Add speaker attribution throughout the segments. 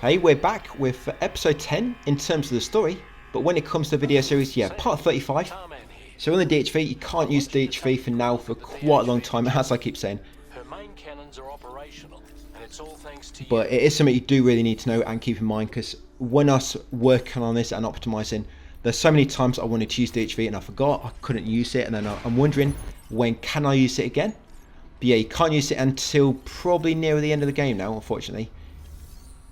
Speaker 1: Hey, we're back with episode 10 in terms of the story, but when it comes to the video series, yeah, part 35. So on the DHV, you can't use DHV for now for quite a long time, as I keep saying.
Speaker 2: Her main cannons are operational, and it's all thanks to
Speaker 1: But it is something you do really need to know and keep in mind, because when I was working on this and optimizing, there's so many times I wanted to use DHV and I forgot, I couldn't use it, and then I'm wondering, when can I use it again? But yeah, you can't use it until probably near the end of the game now, unfortunately.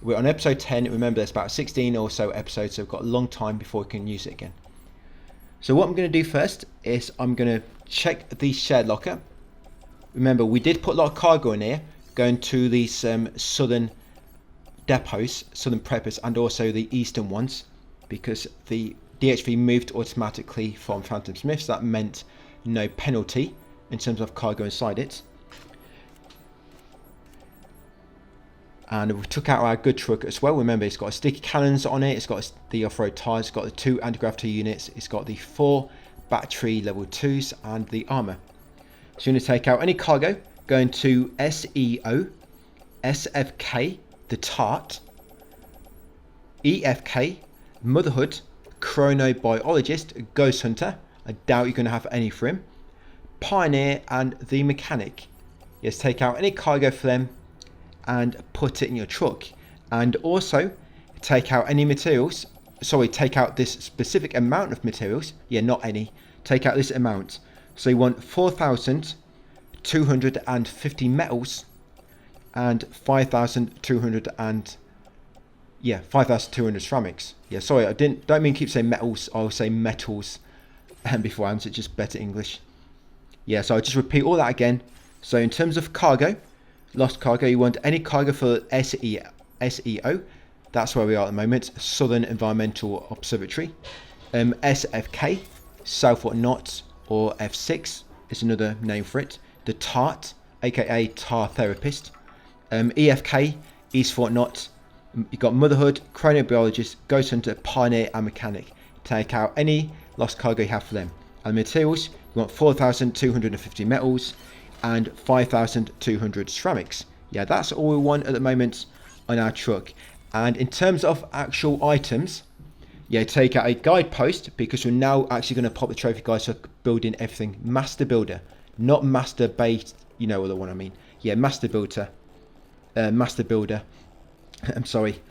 Speaker 1: We're on episode 10, remember there's about 16 or so episodes, so we've got a long time before we can use it again. So what I'm going to do first is I'm going to check the shared locker. Remember, we did put a lot of cargo in here, going to these southern depots, southern preppers, and also the eastern ones, because the DHV moved automatically from Phantom Smiths. That meant no penalty in terms of cargo inside it. And we took out our good truck as well. Remember, it's got sticky cannons on it, it's got the off-road tyres, it's got the 2 anti-gravity units, it's got the 4 battery level 2s and the armour. So you're going to take out any cargo, going to SEO, SFK, the Tart, EFK, Motherhood, Chronobiologist, Ghost Hunter, I doubt you're going to have any for him, Pioneer and the Mechanic. Yes, take out any cargo for them and put it in your truck, and also take out any materials, take out this specific amount of materials, not any, take out this amount. So you want 4,250 metals and 5,200 ceramics. Sorry, I don't mean keep saying metals, I'll say metals beforehand, so it's just better English. So I'll just repeat all that again. So in terms of cargo, lost cargo, you want any cargo for SEO, that's where we are at the moment, Southern Environmental Observatory. SFK, South Fort Knot, or F6 is another name for it. The TART, aka Tar Therapist. EFK, East Fort Knot. You've got Motherhood, Chronobiologist, Ghost Hunter, Pioneer and Mechanic. Take out any lost cargo you have for them. And materials, you want 4,250 metals and 5,200 ceramics. That's all we want at the moment on our truck. And in terms of actual items, take out a guidepost, because we're now actually going to pop the trophy guide for building everything. Master builder, not master bait, you know the one I mean. Master builder. I'm sorry.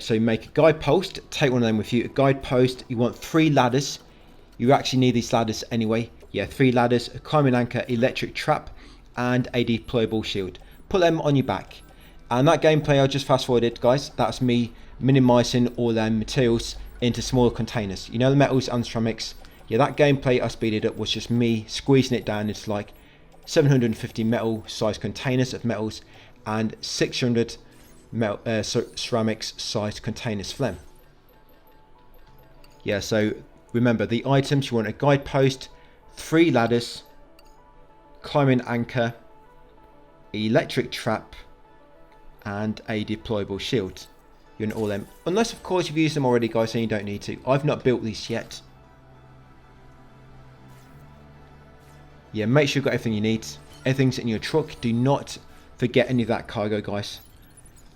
Speaker 1: So you make a guidepost, take one of them with you. A guidepost, you want 3 ladders. You actually need these ladders anyway. 3 ladders, a climbing anchor, electric trap, and a deployable shield. Put them on your back. And that gameplay I just fast forwarded, guys. That's me minimizing all them materials into smaller containers. You know, the metals and ceramics. That gameplay I speeded up was just me squeezing it down into like 750 metal size containers of metals and 600 ceramics size containers for them. So remember the items, you want a guidepost, 3 ladders, climbing anchor, electric trap, and a deployable shield. You want all them, unless of course you've used them already, guys, and you don't need to. I've not built these yet. Make sure you've got everything you need. Everything's in your truck. Do not forget any of that cargo, guys,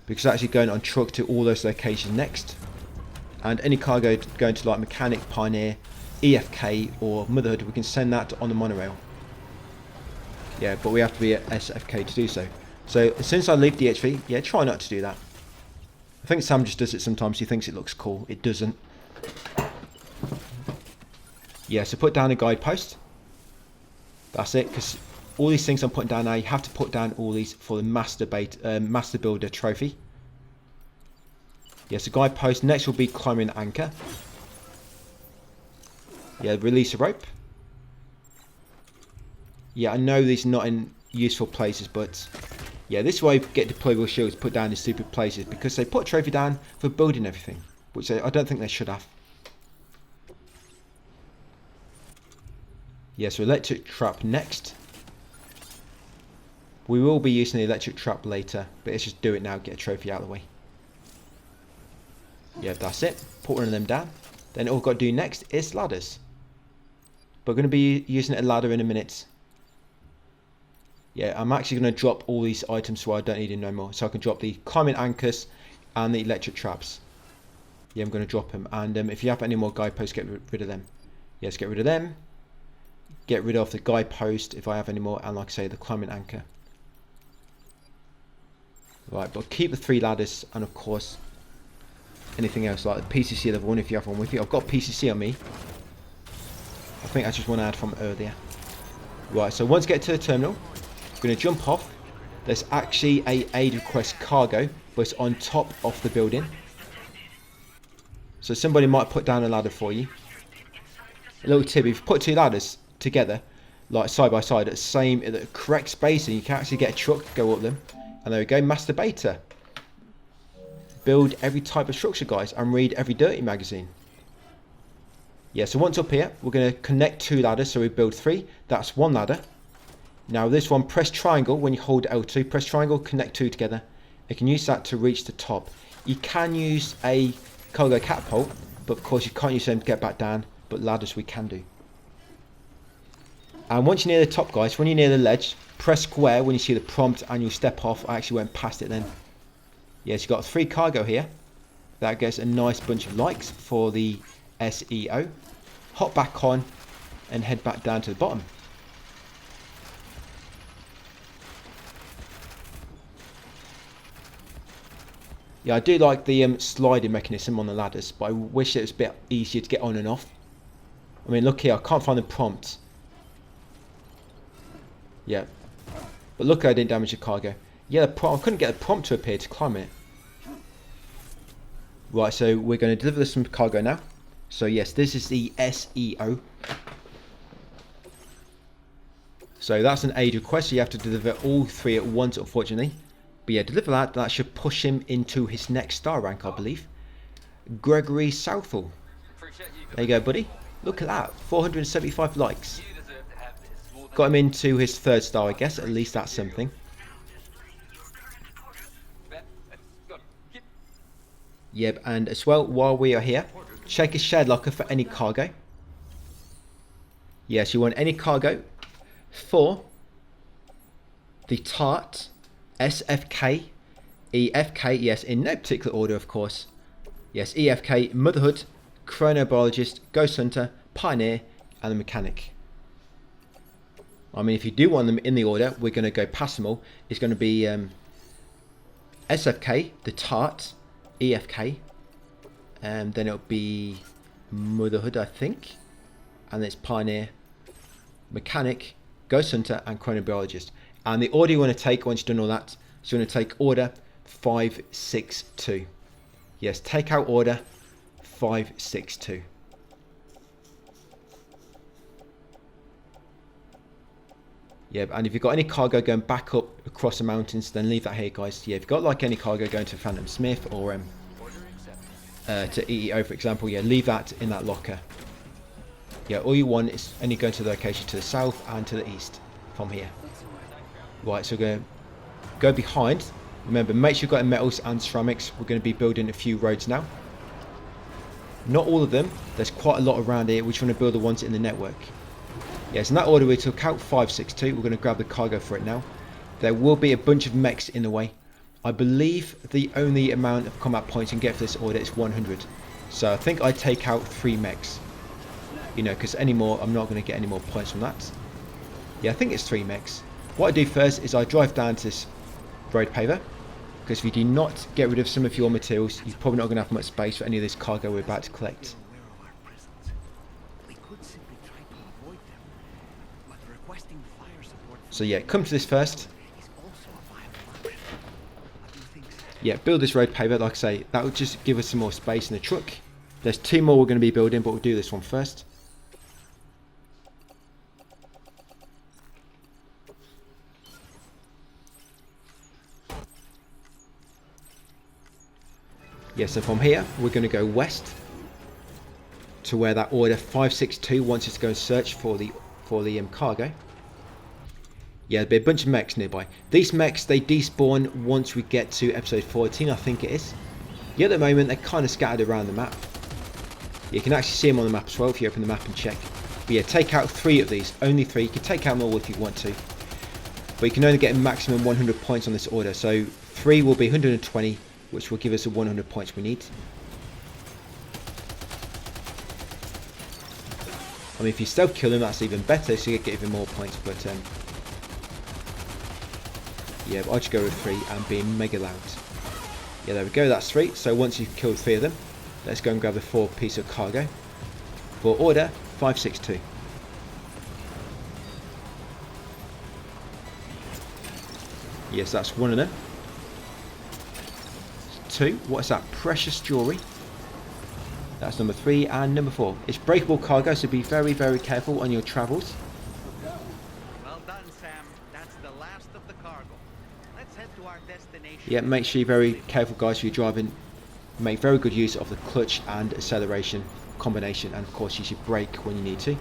Speaker 1: because it's actually going on truck to all those locations next. And any cargo going to like Mechanic, Pioneer, EFK or Motherhood, we can send that on the monorail. But we have to be at SFK to do so. So since I leave DHV, try not to do that. I think Sam just does it sometimes. He thinks it looks cool. It doesn't. So put down a guidepost. That's it, because all these things I'm putting down now, you have to put down all these for the Master Builder trophy. So guidepost. Next will be climbing anchor. Release a rope. I know these are not in useful places, but this is why you get deployable shields put down in stupid places, because they put a trophy down for building everything, which I don't think they should have. So electric trap next. We will be using the electric trap later, but let's just do it now, get a trophy out of the way. That's it. Put one of them down. Then all we've got to do next is ladders. But we're going to be using a ladder in a minute. I'm actually going to drop all these items so I don't need them no more. So I can drop the climbing anchors and the electric traps. Yeah, I'm going to drop them. And if you have any more guideposts, get rid of them. Yes, get rid of them. Get rid of the guidepost if I have any more. And like I say, the climbing anchor. Right, but keep the 3 ladders. And of course, anything else like the PCC level 1 if you have one with you. I've got PCC on me. I think that's just one I had from earlier. Right, so once you get to the terminal, I'm going to jump off. There's actually a aid request cargo, but it's on top of the building. So somebody might put down a ladder for you. A little tip, if you put 2 ladders together, like side by side at the correct spacing, you can actually get a truck to go up them. And there we go, Master Beta. Build every type of structure, guys, and read every dirty magazine. Yeah, so once up here, we're going to connect 2 ladders, so we build 3. That's 1 ladder. Now this one, press triangle when you hold L2. Press triangle, connect 2 together. You can use that to reach the top. You can use a cargo catapult, but of course you can't use them to get back down, but ladders we can do. And once you're near the top, guys, when you're near the ledge, press square when you see the prompt and you'll step off. I actually went past it then. Yes, you've got 3 cargo here. That gets a nice bunch of likes for the SEO. Hop back on and head back down to the bottom. Yeah, I do like the sliding mechanism on the ladders, but I wish it was a bit easier to get on and off. I mean, look here, I can't find the prompt. Yeah, but look, I didn't damage the cargo. Yeah, I couldn't get the prompt to appear to climb it. Right, so we're going to deliver some cargo now. So yes, this is the SEO. So that's an aid request, so you have to deliver all 3 at once, unfortunately. But yeah, deliver that. That should push him into his next star rank, I believe. Gregory Southall. There you go, buddy. Look at that. 475 likes. Got him into his 3rd star, I guess. At least that's something. Yep, and as well, while we are here, check his shared locker for any cargo. Yes, you want any cargo for the Tart, SFK, EFK, yes, in no particular order, of course. Yes, EFK, Motherhood, Chronobiologist, Ghost Hunter, Pioneer, and the Mechanic. I mean, if you do want them in the order, we're going to go past them all. It's going to be SFK, the Tart, EFK, and then it'll be Motherhood, I think. And it's Pioneer, Mechanic, Ghost Hunter, and Chronobiologist. And the order you want to take once you've done all that, so you want to take order 562. Yes, take out order 562. Yeah, and if you've got any cargo going back up across the mountains, then leave that here, guys. Yeah, if you've got like any cargo going to Phantom Smith or to EEO, for example, yeah, leave that in that locker. Yeah, all you want is only going to the location to the south and to the east from here. Right, so we're going to go behind. Remember, make sure you've got metals and ceramics. We're going to be building a few roads now. Not all of them. There's quite a lot around here. We just want to build the ones in the network. Yes, in that order we took out 562. We're going to grab the cargo for it now. There will be a bunch of mechs in the way. I believe the only amount of combat points you can get for this order is 100. So I think I take out 3 mechs. You know, because any more, I'm not going to get any more points from that. Yeah, I think it's 3 mechs. What I do first is I drive down to this road paver, because if you do not get rid of some of your materials, you're probably not going to have much space for any of this cargo we're about to collect. So yeah, come to this first. Yeah, build this road paver. Like I say, that will just give us some more space in the truck. There's 2 more we're going to be building, but we'll do this one first. Yeah, so from here, we're going to go west to where that order 562 wants us to go and search for the cargo. Yeah, there'll be a bunch of mechs nearby. These mechs, they despawn once we get to episode 14, I think it is. Yeah, at the moment, they're kind of scattered around the map. You can actually see them on the map as well if you open the map and check. But yeah, take out 3 of these, only 3. You can take out more if you want to. But you can only get a maximum 100 points on this order. So 3 will be 120, which will give us the 100 points we need. I mean, if you stealth kill them, that's even better, so you get even more points, but yeah, but I'll just go with 3 and being mega loud. Yeah, there we go, that's 3. So once you've killed 3 of them, let's go and grab the 4 piece of cargo for order 562. Yes, that's 1 of them. 2, what's that? Precious jewellery. That's number 3, and number 4. It's breakable cargo, so be very, very careful on your travels.
Speaker 3: Well done, Sam. That's the last of the cargo. Let's head to our destination.
Speaker 1: Yeah, make sure you're very careful, guys, when you're driving. Make very good use of the clutch and acceleration combination, and of course use your brake when you need to.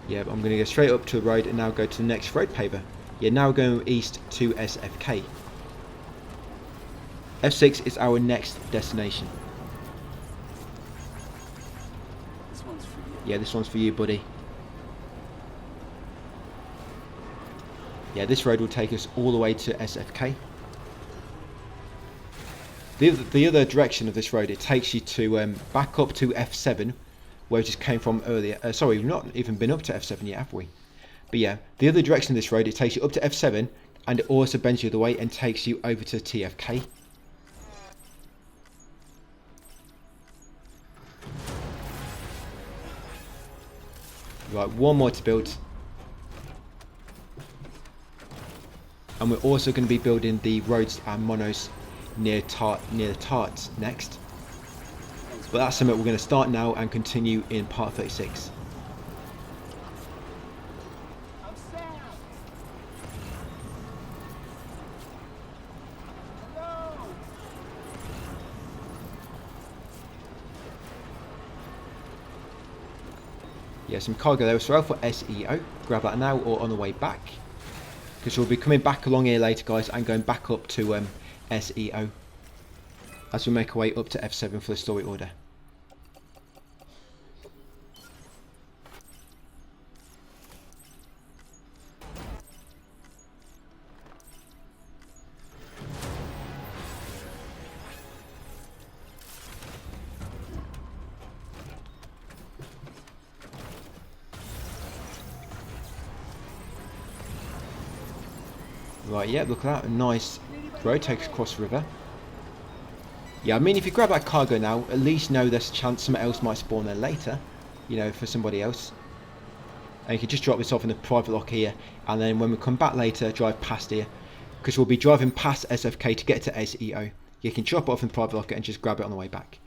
Speaker 1: Yeah, but I'm going to go straight up to the road and now go to the next road paver. Yeah, now we're going east to SFK. F6 is our next destination.
Speaker 4: This one's for you.
Speaker 1: Yeah, this one's for you, buddy. Yeah, this road will take us all the way to SFK. The other direction of this road, it takes you to back up to F7, where we just came from earlier. Sorry, we've not even been up to F7 yet, have we? But yeah, the other direction of this road, it takes you up to F7, and it also bends you the other way and takes you over to TFK. Right, one more to build. And we're also going to be building the roads and monos near the tarts next. But that's something we're going to start now and continue in part 36.
Speaker 4: I'm Sam. Hello.
Speaker 1: Yeah, some cargo there as well for SEO. Grab that now or on the way back, because we'll be coming back along here later, guys, and going back up to SEO as we make our way up to F7 for the story order. Right, yeah, look at that, a nice road takes across the river. Yeah, I mean, if you grab that cargo now, at least know there's a chance something else might spawn there later, you know, for somebody else. And you can just drop this off in the private lock here, and then when we come back later, drive past here, because we'll be driving past SFK to get to SEO. You can drop it off in the private locker and just grab it on the way back.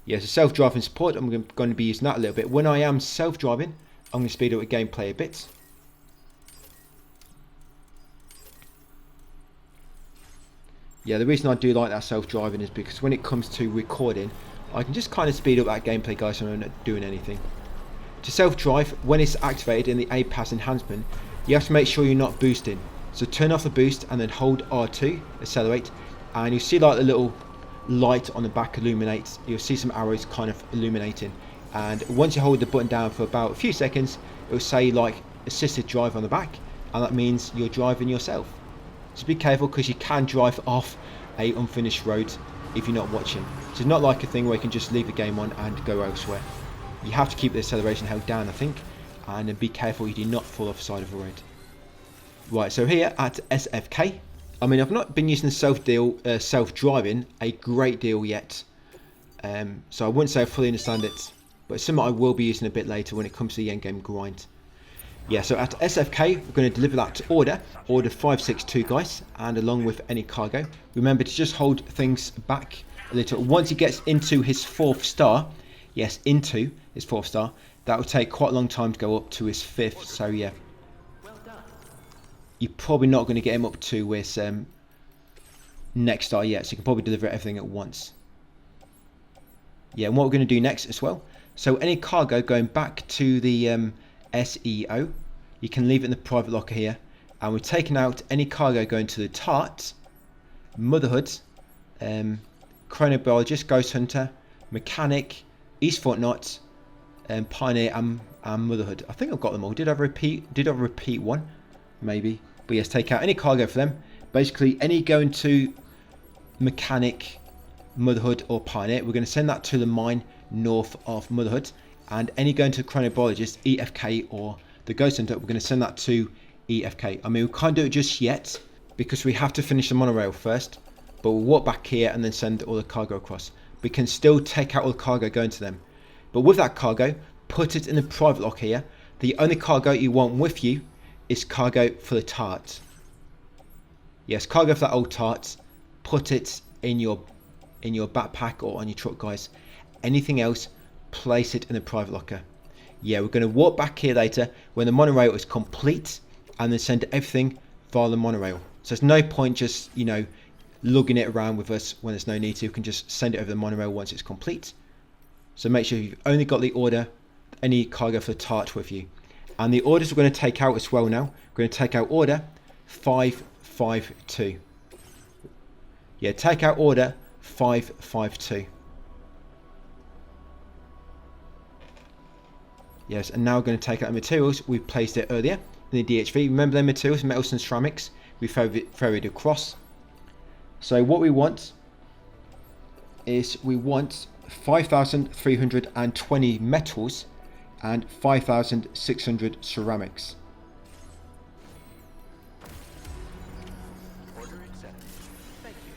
Speaker 1: Yeah, so self-driving support, I'm going to be using that a little bit. When I am self-driving, I'm going to speed up the gameplay a bit. Yeah, the reason I do like that self-driving is because when it comes to recording, I can just kind of speed up that gameplay, guys, so I'm not doing anything. To self-drive, when it's activated in the A-Pass enhancement, you have to make sure you're not boosting. So turn off the boost and then hold R2, accelerate, and you see like the little light on the back illuminates. You'll see some arrows kind of illuminating. And once you hold the button down for about a few seconds, it will say like assisted drive on the back, and that means you're driving yourself. So be careful, because you can drive off a unfinished road if you're not watching. So it's not like a thing where you can just leave the game on and go elsewhere. You have to keep the acceleration held down, I think, and then be careful you do not fall off the side of the road. Right, so here at SFK, I mean, I've not been using self-driving a great deal yet, so I wouldn't say I fully understand it, but it's something I will be using a bit later when it comes to the endgame grind. Yeah, so at SFK, we're going to deliver that to order 562, guys, and along with any cargo. Remember to just hold things back a little. Once he gets into his 4th star, yes, into his 4th star, that will take quite a long time to go up to his 5th, so yeah. You're probably not going to get him up to his next star yet, so you can probably deliver everything at once. Yeah, and what we're going to do next as well, so any cargo going back to the SEO, you can leave it in the private locker here, and we're taking out any cargo going to the Tart, Motherhood, Chronobiologist, Ghost Hunter, Mechanic, East Fortnite, Pioneer, and Motherhood. I think I've got them all. Did I repeat one? Maybe. But yes, take out any cargo for them. Basically, any going to Mechanic, Motherhood or Pioneer, we're going to send that to the mine north of Motherhood. And any going to Chronobiologist, EFK or the Ghost Hunter, we're going to send that to EFK. I mean, we can't do it just yet because we have to finish the monorail first. But we'll walk back here and then send all the cargo across. We can still take out all the cargo going to them. But with that cargo, put it in the private lock here. The only cargo you want with you is cargo for the tart. Yes, cargo for that old tart. Put it in your backpack or on your truck, guys. Anything else, place it in the private locker. Yeah, we're going to walk back here later when the monorail is complete and then send everything via the monorail. So there's no point just, you know, lugging it around with us when there's no need to. You can just send it over the monorail once it's complete. So make sure you've only got the order, any cargo for the tart with you. And the orders we're going to take out as well now. We're going to take out order 552. Yeah, take out order 552. Yes, and now we're going to take out the materials. We placed it earlier in the DHV. Remember the materials, metals and ceramics. We ferried across. So what we want is 5,320 metals and 5,600 ceramics.
Speaker 3: Order accepted. Thank you.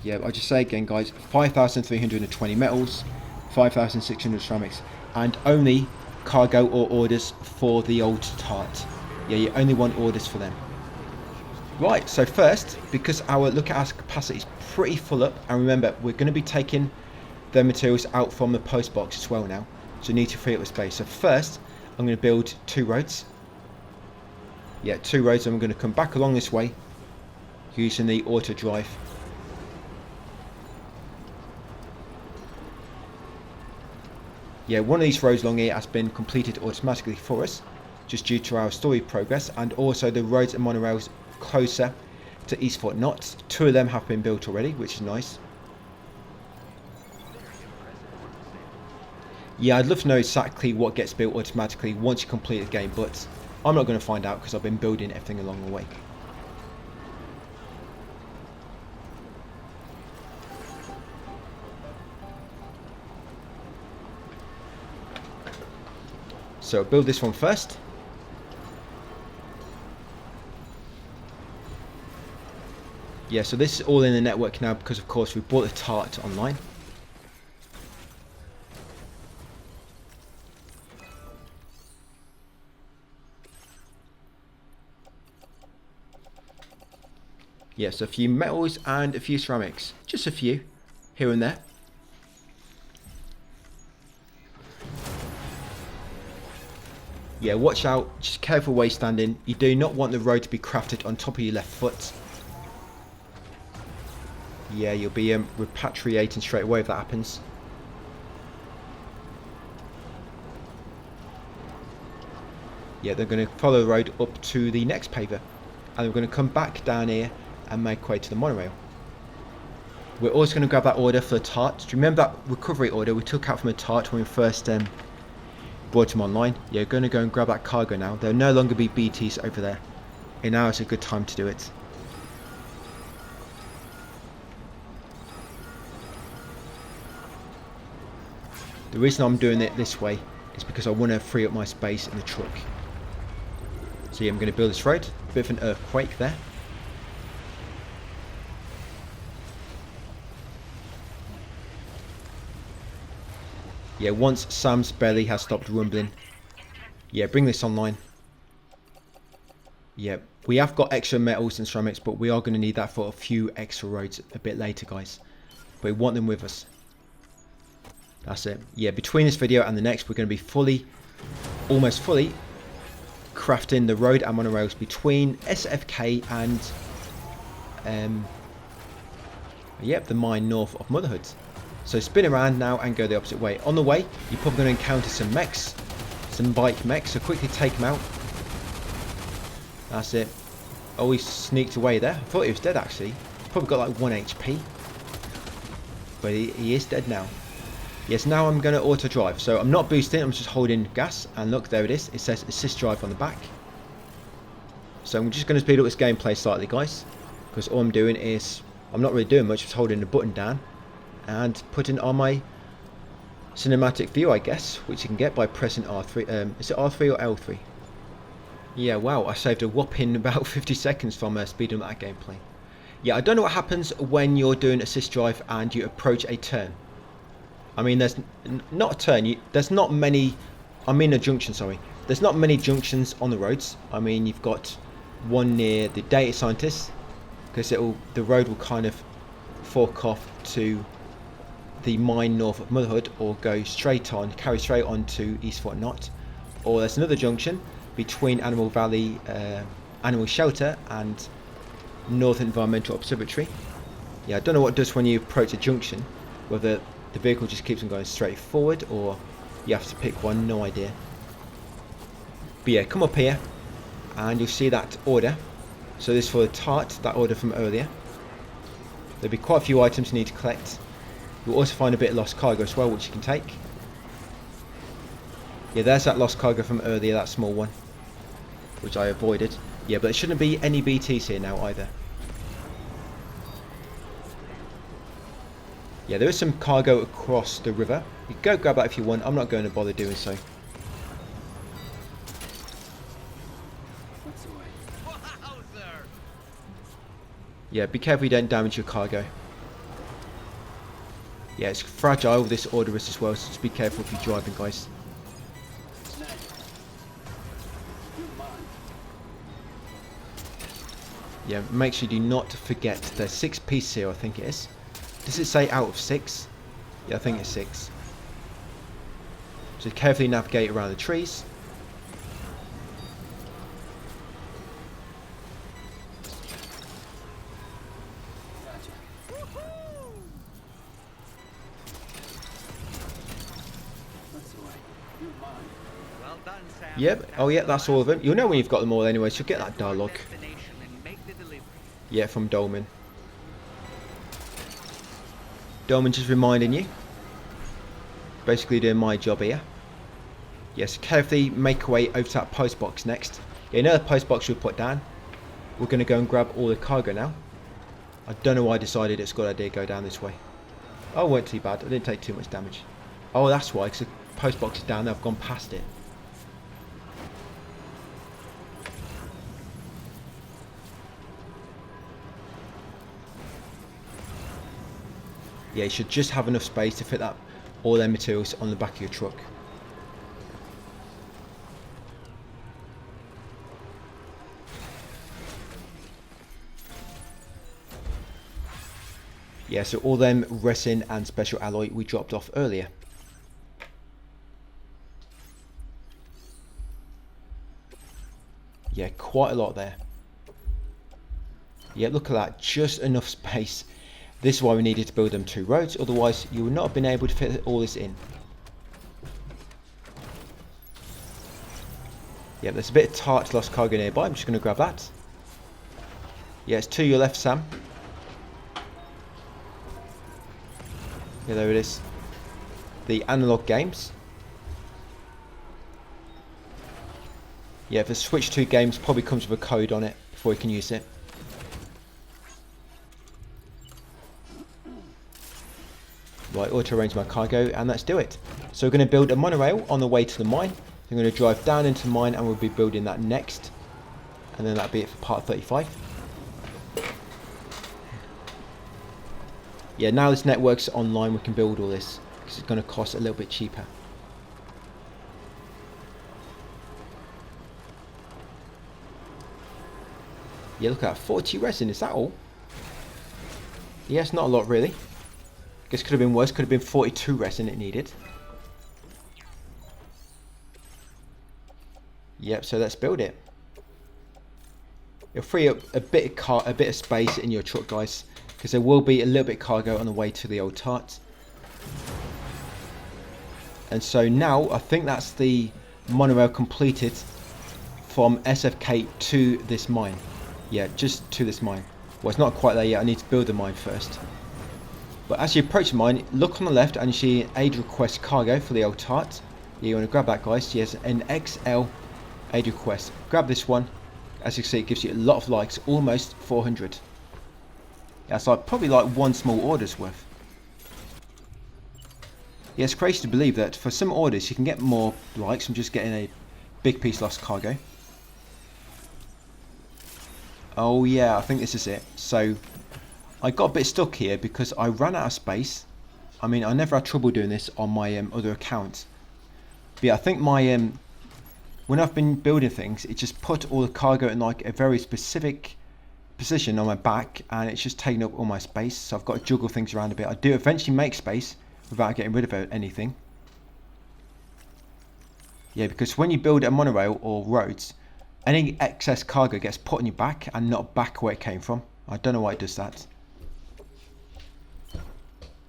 Speaker 1: Yeah, I'll just say again, guys, 5,320 metals, 5,600 ceramics, and only cargo or orders for the old tart. Yeah, you only want orders for them. Right, so first, because look at our capacity is pretty full up, and remember, we're going to be taking the materials out from the post box as well now, so we need to free up the space. So first, I'm going to build 2 roads. Yeah, 2 roads, and I'm going to come back along this way using the auto drive. Yeah, one of these roads along here has been completed automatically for us, just due to our story progress, and also the roads and monorails closer to East Fort Knots. 2 of them have been built already, which is nice. Yeah, I'd love to know exactly what gets built automatically once you complete the game, but I'm not going to find out because I've been building everything along the way. So I'll build this one first. Yeah, so this is all in the network now because of course we bought the tart online. Yes, a few metals and a few ceramics. Just a few, here and there. Yeah, watch out, just careful way standing. You do not want the road to be crafted on top of your left foot. Yeah, you'll be repatriating straight away if that happens. Yeah, they're going to follow the road up to the next paver. And we're going to come back down here and make way to the monorail. We're also going to grab that order for the tart. Do you remember that recovery order we took out from the tart when we first brought him online? Yeah, we're going to go and grab that cargo now. There'll no longer be BTs over there. And now is a good time to do it. The reason I'm doing it this way is because I want to free up my space in the truck. So yeah, I'm going to build this road. A bit of an earthquake there. Yeah, once Sam's belly has stopped rumbling. Yeah, bring this online. Yeah, we have got extra metals and ceramics, but we are going to need that for a few extra roads a bit later, guys. But we want them with us. That's it. Yeah, between this video and the next, we're going to be almost fully crafting the road and monorails between SFK and yep, the mine north of Motherhood. So spin around now and go the opposite way. On the way, you're probably going to encounter some mechs, some bike mechs, so quickly take them out. That's it. Oh, he sneaked away there. I thought he was dead actually. Probably got like 1 HP. But he is dead now. Yes, now I'm going to auto drive. So I'm not boosting, I'm just holding gas. And look, there it is. It says assist drive on the back. So I'm just going to speed up this gameplay slightly, guys, because all I'm doing is, I'm not really doing much, just holding the button down and putting on my cinematic view, I guess, which you can get by pressing R3. Is it R3 or L3? Yeah, wow, I saved a whopping about 50 seconds from speeding up that gameplay. Yeah, I don't know what happens when you're doing assist drive and you approach a turn. I mean, there's not a turn, there's not many, I mean a junction, sorry. There's not many junctions on the roads. I mean, you've got one near the data scientists, because the road will kind of fork off to the mine north of Motherhood, or go straight on, carry straight on to East Fort Knot. Or there's another junction between Animal Valley Animal Shelter and North Environmental Observatory. Yeah, I don't know what it does when you approach a junction, whether the vehicle just keeps on going straight forward or you have to pick one, no idea. But yeah, come up here and you'll see that order. So this is for the tart, that order from earlier. There'll be quite a few items you need to collect. You'll also find a bit of lost cargo as well, which you can take. Yeah, there's that lost cargo from earlier, that small one, which I avoided. Yeah, but there shouldn't be any BTs here now either. Yeah, there is some cargo across the river. You can go grab that if you want. I'm not going to bother doing so.
Speaker 4: That's the way.
Speaker 3: Wowzer!
Speaker 1: Yeah, be careful you don't damage your cargo. Yeah, it's fragile, this order is as well, so just be careful if you're driving, guys.
Speaker 4: Snag. You're mine.
Speaker 1: Yeah, make sure you do not forget there's 6 pieces here, I think it is. Does it say out of 6? Yeah, I think it's 6. So carefully navigate around the trees.
Speaker 4: Gotcha. That's the way. You're mine.
Speaker 3: Well done, Sam.
Speaker 1: Yep, oh yeah, that's all of them. You'll know when you've got them all anyway, so get that dialogue.
Speaker 3: Destination and make the delivery.
Speaker 1: Yeah, from Dolman. Dolman just reminding you. Basically doing my job here. Yes, carefully make our way over to that post box next. Yeah, another post box we'll put down. We're going to go and grab all the cargo now. I don't know why I decided it's a good idea to go down this way. Oh, it weren't too bad. I didn't take too much damage. Oh, that's why, because the post box is down there. I've gone past it. Yeah, you should just have enough space to fit that all their materials on the back of your truck. Yeah, so all them resin and special alloy we dropped off earlier. Yeah, quite a lot there. Yeah, look at that, just enough space. This is why we needed to build them 2 roads, otherwise you would not have been able to fit all this in. Yeah, there's a bit of tart lost cargo nearby, I'm just going to grab that. Yeah, it's to your left, Sam. Yeah, there it is. The analog games. Yeah, the Switch 2 games probably comes with a code on it before you can use it. Right, auto arrange my cargo and let's do it. So we're going to build a monorail on the way to the mine. I'm going to drive down into the mine and we'll be building that next. And then that'll be it for part 35. Yeah, now this network's online, we can build all this because it's going to cost a little bit cheaper. Yeah, look at that, 40 resin, is that all? Yeah, it's not a lot really. Guess could have been worse, could have been 42 resin it needed. Yep, so let's build it. It'll free up a bit of space in your truck, guys, because there will be a little bit of cargo on the way to the old tart. And so now I think that's the monorail completed from SFK to this mine. Yeah, just to this mine. Well, it's not quite there yet, I need to build the mine first. But as you approach the mine, look on the left and you see an aid request cargo for the old tart. Yeah, you want to grab that, guys. Yes, an XL aid request. Grab this one, As you can see, it gives you a lot of likes, almost 400. That's like probably like one small order's worth. Yeah, it's crazy to believe that for some orders you can get more likes from just getting a big piece lost cargo. Oh yeah, I think this is it. So I got a bit stuck here because I ran out of space. I mean, I never had trouble doing this on my other account. But yeah, I think my when I've been building things, it just put all the cargo in like a very specific position on my back, and it's just taking up all my space. So I've got to juggle things around a bit. I do eventually make space without getting rid of anything. Yeah, because when you build a monorail or roads, any excess cargo gets put on your back and not back where it came from. I don't know why it does that.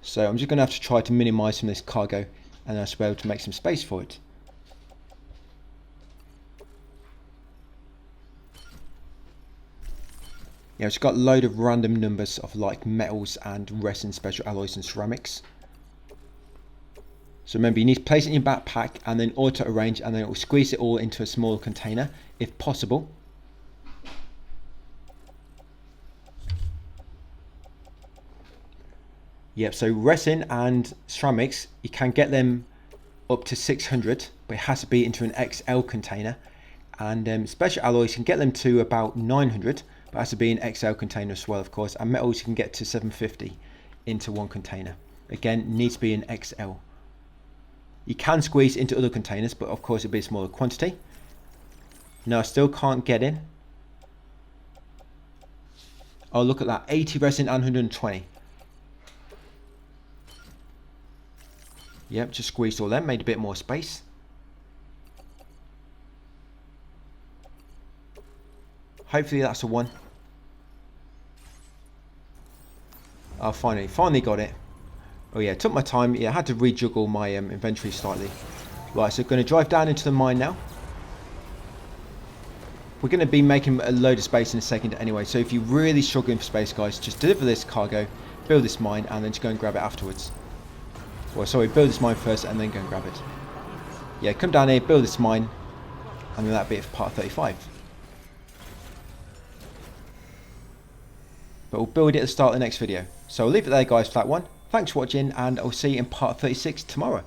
Speaker 1: So I'm just going to have to try to minimise some of this cargo, and I should be able to make some space for it. Yeah, it's got a load of random numbers of like metals and resin, special alloys and ceramics. So remember, you need to place it in your backpack and then auto arrange, and then it will squeeze it all into a smaller container if possible. Yep, so resin and ceramics, you can get them up to 600, but it has to be into an XL container. And special alloys, you can get them to about 900, but it has to be an XL container as well, of course. And metals, you can get to 750 into one container. Again, needs to be an XL. You can squeeze into other containers, but of course it'll be a smaller quantity. No, I still can't get in. Oh, look at that, 80 resin and 120. Yep, just squeezed all them, made a bit more space. Hopefully that's a one. Oh, finally got it. Oh yeah, it took my time. Yeah, I had to rejuggle my inventory slightly. Right, so going to drive down into the mine now. We're going to be making a load of space in a second anyway, so if you're really struggling for space, guys, just deliver this cargo, build this mine, and then just go and grab it afterwards. Well, sorry, build this mine first and then go and grab it. Yeah, come down here, build this mine, and then that'll be it for part 35. But we'll build it at the start of the next video. So I'll leave it there, guys, for that one. Thanks for watching, and I'll see you in part 36 tomorrow.